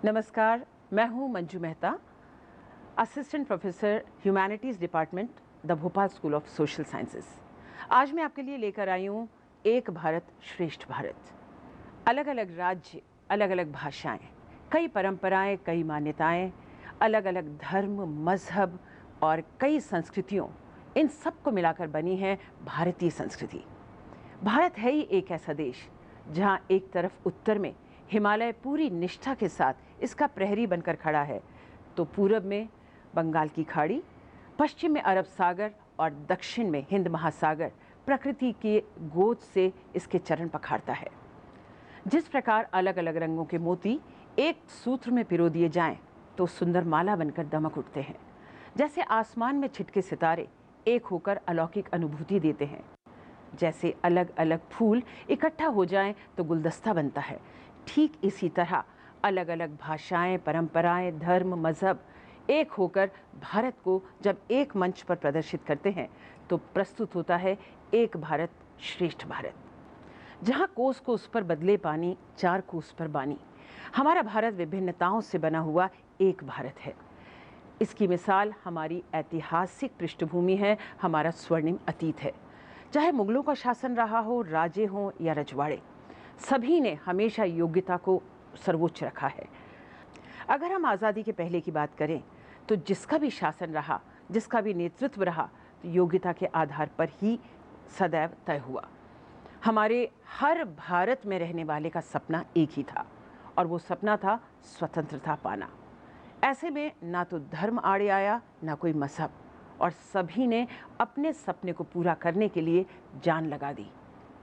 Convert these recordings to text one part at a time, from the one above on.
नमस्कार, मैं हूं Manju Mehta, assistant professor humanities department, the Bhopal school of social sciences. आज मैं आपके लिए लेकर आई हूं एक भारत श्रेष्ठ भारत। अलग अलग राज्य, अलग अलग भाषाएं, कई परंपराएं, कई मान्यताएं, अलग अलग धर्म, मजहब और कई संस्कृतियों, इन सब को मिलाकर बनी है भारतीय संस्कृति। भारत है ही एक ऐसा देश जहां एक तरफ उत्तर में हिमालय पूरी निष्ठा के साथ इसका प्रहरी बनकर खड़ा है, तो पूरब में बंगाल की खाड़ी, पश्चिम में अरब सागर और दक्षिण में हिंद महासागर प्रकृति की गोद से इसके चरण पखारता है। जिस प्रकार अलग अलग रंगों के मोती एक सूत्र में पिरो दिए जाएं तो सुंदर माला बनकर दमक उठते हैं। जैसे आसमान में छिटके सितारे एक होकर अलौकिक अनुभूति देते हैं, जैसे अलग अलग फूल इकट्ठा हो जाएं तो गुलदस्ता बनता है, ठीक इसी तरह अलग अलग भाषाएं, परंपराएं, धर्म, मजहब एक होकर भारत को जब एक मंच पर प्रदर्शित करते हैं तो प्रस्तुत होता है एक भारत श्रेष्ठ भारत। जहां कोस कोस पर बदले पानी, चार कोस पर बानी, हमारा भारत विभिन्नताओं से बना हुआ एक भारत है। इसकी मिसाल हमारी ऐतिहासिक पृष्ठभूमि है, हमारा स्वर्णिम अतीत है। चाहे मुगलों का शासन रहा हो, राजे हों या रजवाड़े, सभी ने हमेशा योग्यता को सर्वोच्च रखा है। अगर हम आज़ादी के पहले की बात करें तो जिसका भी शासन रहा, जिसका भी नेतृत्व रहा, तो योग्यता के आधार पर ही सदैव तय हुआ। हमारे हर भारत में रहने वाले का सपना एक ही था, और वो सपना था स्वतंत्रता पाना। ऐसे में ना तो धर्म आड़े आया, ना कोई मजहब, और सभी ने अपने सपने को पूरा करने के लिए जान लगा दी।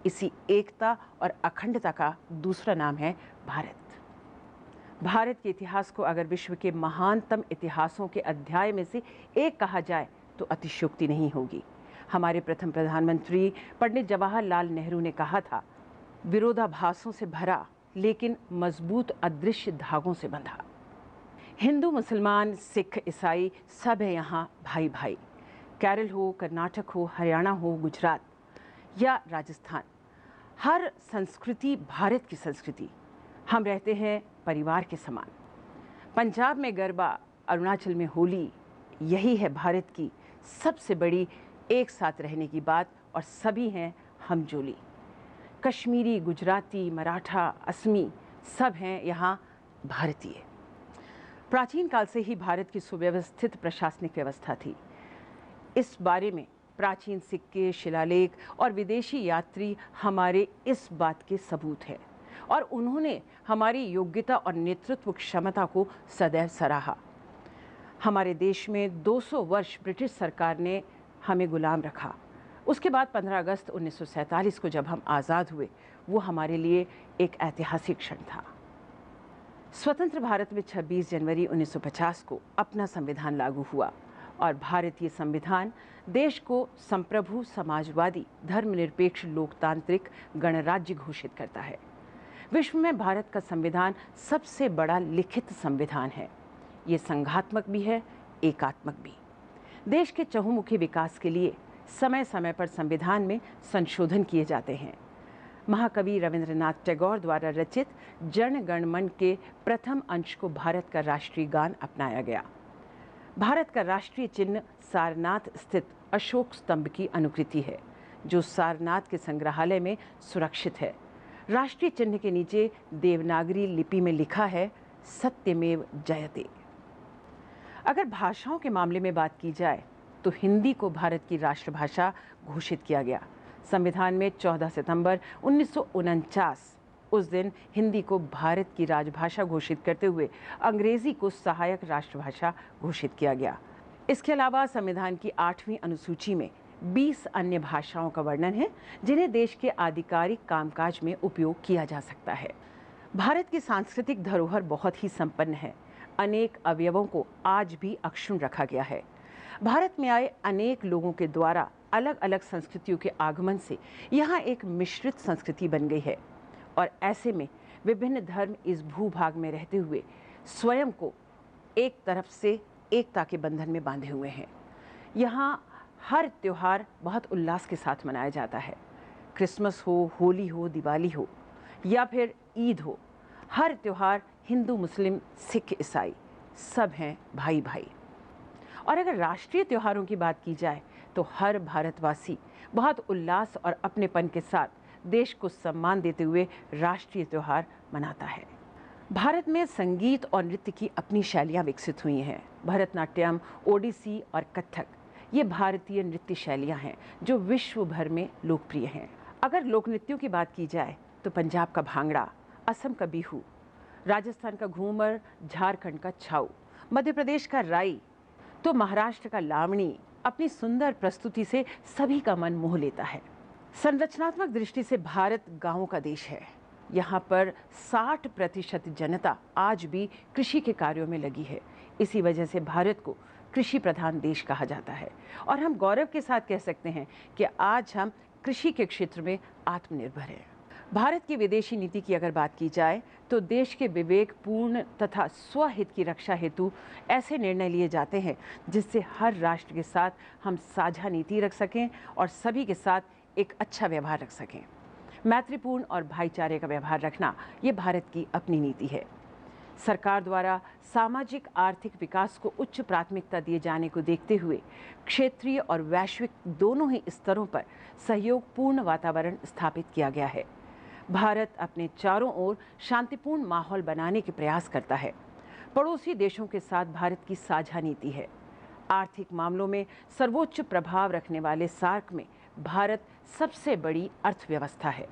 इसी एकता और अखंडता का दूसरा नाम है भारत। भारत के इतिहास को अगर विश्व के महानतम इतिहासों के अध्याय में से एक कहा जाए तो अतिशयोक्ति नहीं होगी। हमारे प्रथम प्रधानमंत्री पंडित जवाहरलाल नेहरू ने कहा था, विरोधाभासों से भरा लेकिन मजबूत अदृश्य धागों से बंधा। हिंदू, मुसलमान, सिख, ईसाई सब है यहाँ भाई भाई। केरल हो, कर्नाटक हो, हरियाणा हो, गुजरात या राजस्थान, हर संस्कृति भारत की संस्कृति। हम रहते हैं परिवार के समान। पंजाब में गरबा, अरुणाचल में होली, यही है भारत की सबसे बड़ी एक साथ रहने की बात, और सभी हैं हमजोली। कश्मीरी, गुजराती, मराठा, असमी सब हैं यहाँ भारतीय। प्राचीन काल से ही भारत की सुव्यवस्थित प्रशासनिक व्यवस्था थी। इस बारे में प्राचीन सिक्के, शिलालेख और विदेशी यात्री हमारे इस बात के सबूत हैं, और उन्होंने हमारी योग्यता और नेतृत्व क्षमता को सदैव सराहा। हमारे देश में 200 वर्ष ब्रिटिश सरकार ने हमें गुलाम रखा। उसके बाद 15 अगस्त 1947 को जब हम आज़ाद हुए, वो हमारे लिए एक ऐतिहासिक क्षण था। स्वतंत्र भारत में 26 जनवरी 1950 को अपना संविधान लागू हुआ, और भारतीय संविधान देश को संप्रभु, समाजवादी, धर्मनिरपेक्ष, लोकतांत्रिक गणराज्य घोषित करता है। विश्व में भारत का संविधान सबसे बड़ा लिखित संविधान है। ये संघात्मक भी है, एकात्मक भी। देश के चहुमुखी विकास के लिए समय समय पर संविधान में संशोधन किए जाते हैं। महाकवि रविंद्रनाथ टैगोर द्वारा रचित जन गण मन के प्रथम अंश को भारत का राष्ट्रीय गान अपनाया गया। भारत का राष्ट्रीय चिन्ह सारनाथ स्थित अशोक स्तंभ की अनुकृति है, जो सारनाथ के संग्रहालय में सुरक्षित है। राष्ट्रीय चिन्ह के नीचे देवनागरी लिपि में लिखा है, सत्यमेव जयते। अगर भाषाओं के मामले में बात की जाए तो हिंदी को भारत की राष्ट्रभाषा घोषित किया गया। संविधान में 14 सितंबर 1949 उस दिन हिंदी को भारत की राजभाषा घोषित करते हुए अंग्रेजी को सहायक राष्ट्रभाषा घोषित किया गया। इसके अलावा संविधान की 8वीं अनुसूची में 20 अन्य भाषाओं का वर्णन है, जिन्हें देश के आधिकारिक कामकाज में उपयोग किया जा सकता है। भारत की सांस्कृतिक धरोहर बहुत ही संपन्न है। अनेक अवयवों को आज भी अक्षुण्ण रखा गया है। भारत में आए अनेक लोगों के द्वारा अलग अलग संस्कृतियों के आगमन से यहाँ एक मिश्रित संस्कृति बन गई है, और ऐसे में विभिन्न धर्म इस भूभाग में रहते हुए स्वयं को एक तरफ से एकता के बंधन में बांधे हुए हैं। यहाँ हर त्योहार बहुत उल्लास के साथ मनाया जाता है। क्रिसमस हो, होली हो, दिवाली हो या फिर ईद हो, हर त्योहार हिंदू, मुस्लिम, सिख, ईसाई सब हैं भाई भाई। और अगर राष्ट्रीय त्योहारों की बात की जाए तो हर भारतवासी बहुत उल्लास और अपनेपन के साथ देश को सम्मान देते हुए राष्ट्रीय त्योहार मनाता है। भारत में संगीत और नृत्य की अपनी शैलियाँ विकसित हुई हैं। भरतनाट्यम, ओडिसी और कथक ये भारतीय नृत्य शैलियाँ हैं जो विश्व भर में लोकप्रिय हैं। अगर लोक नृत्यों की बात की जाए तो पंजाब का भांगड़ा, असम का बिहू, राजस्थान का घूमर, झारखंड का छाऊ, मध्य प्रदेश का राई तो महाराष्ट्र का लावणी अपनी सुंदर प्रस्तुति से सभी का मन मोह लेता है। संरचनात्मक दृष्टि से भारत गांवों का देश है। यहाँ पर 60% जनता आज भी कृषि के कार्यों में लगी है। इसी वजह से भारत को कृषि प्रधान देश कहा जाता है और हम गौरव के साथ कह सकते हैं कि आज हम कृषि के क्षेत्र में आत्मनिर्भर हैं। भारत की विदेशी नीति की अगर बात की जाए तो देश के विवेकपूर्ण तथा स्वहित की रक्षा हेतु ऐसे निर्णय लिए जाते हैं जिससे हर राष्ट्र के साथ हम साझा नीति रख सकें और सभी के साथ एक अच्छा व्यवहार रख सकें। मैत्रीपूर्ण और भाईचारे का व्यवहार रखना ये भारत की अपनी नीति है। सरकार द्वारा सामाजिक आर्थिक विकास को उच्च प्राथमिकता दिए जाने को देखते हुए क्षेत्रीय और वैश्विक दोनों ही स्तरों पर सहयोगपूर्ण वातावरण स्थापित किया गया है। भारत अपने चारों ओर शांतिपूर्ण माहौल बनाने के प्रयास करता है। पड़ोसी देशों के साथ भारत की साझा नीति है। आर्थिक मामलों में सर्वोच्च प्रभाव रखने वाले सार्क में भारत सबसे बड़ी अर्थव्यवस्था है।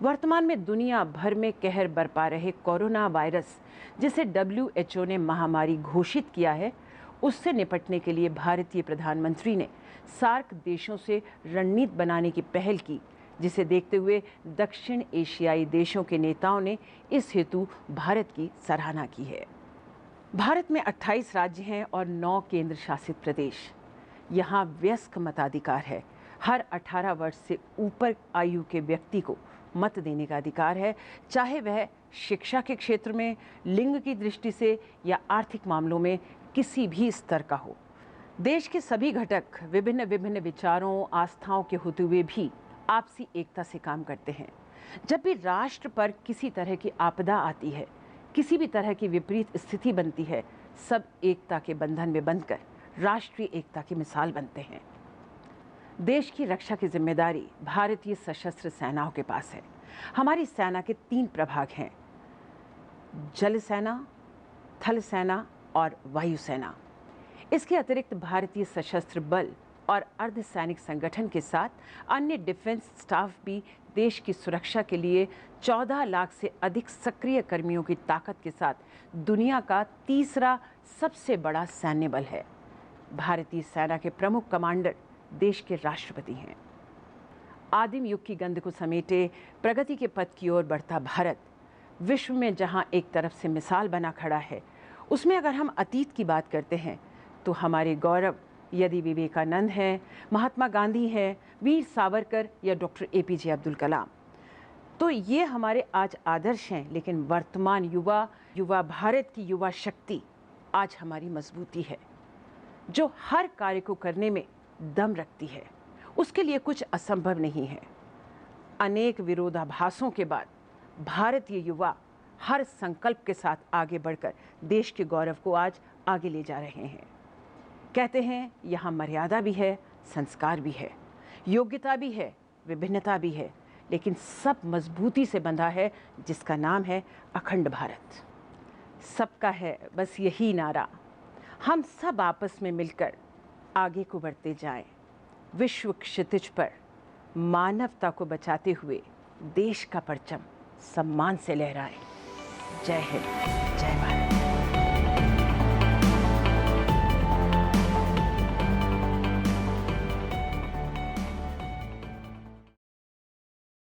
वर्तमान में दुनिया भर में कहर बरपा रहे कोरोना वायरस, जिसे WHO ने महामारी घोषित किया है, उससे निपटने के लिए भारतीय प्रधानमंत्री ने सार्क देशों से रणनीति बनाने की पहल की, जिसे देखते हुए दक्षिण एशियाई देशों के नेताओं ने इस हेतु भारत की सराहना की है। भारत में 28 राज्य हैं और 9 केंद्र शासित प्रदेश। यहाँ वयस्क मताधिकार है। हर 18 वर्ष से ऊपर आयु के व्यक्ति को मत देने का अधिकार है, चाहे वह शिक्षा के क्षेत्र में, लिंग की दृष्टि से या आर्थिक मामलों में किसी भी स्तर का हो। देश के सभी घटक विभिन्न विभिन्न विचारों, आस्थाओं के होते हुए भी आपसी एकता से काम करते हैं। जब भी राष्ट्र पर किसी तरह की आपदा आती है, किसी भी तरह की विपरीत स्थिति बनती है, सब एकता के बंधन में बंधकर राष्ट्रीय एकता की मिसाल बनते हैं। देश की रक्षा की जिम्मेदारी भारतीय सशस्त्र सेनाओं के पास है। हमारी सेना के 3 प्रभाग हैं: जल सेना, थल सेना और वायु सेना। इसके अतिरिक्त भारतीय सशस्त्र बल और अर्धसैनिक संगठन के साथ अन्य डिफेंस स्टाफ भी देश की सुरक्षा के लिए 14 लाख से अधिक सक्रिय कर्मियों की ताकत के साथ दुनिया का तीसरा सबसे बड़ा सैन्य बल है। भारतीय सेना के प्रमुख कमांडर देश के राष्ट्रपति हैं। आदिम युग की गंध को समेटे प्रगति के पथ की ओर बढ़ता भारत विश्व में जहां एक तरफ से मिसाल बना खड़ा है, उसमें अगर हम अतीत की बात करते हैं तो हमारे गौरव यदि विवेकानंद हैं, महात्मा गांधी हैं, वीर सावरकर या डॉक्टर APJ अब्दुल कलाम, तो ये हमारे आज आदर्श हैं। लेकिन वर्तमान युवा भारत की युवा शक्ति आज हमारी मजबूती है, जो हर कार्य को करने में दम रखती है। उसके लिए कुछ असंभव नहीं है। अनेक विरोधाभासों के बाद भारतीय युवा हर संकल्प के साथ आगे बढ़कर देश के गौरव को आज आगे ले जा रहे हैं। कहते हैं यहाँ मर्यादा भी है, संस्कार भी है, योग्यता भी है, विभिन्नता भी है, लेकिन सब मजबूती से बंधा है, जिसका नाम है अखंड भारत। सबका है बस यही नारा, हम सब आपस में मिलकर आगे को बढ़ते जाएं, विश्व क्षितिज पर मानवता को बचाते हुए देश का परचम सम्मान से लहराएं। जय हिंद, जय भारत।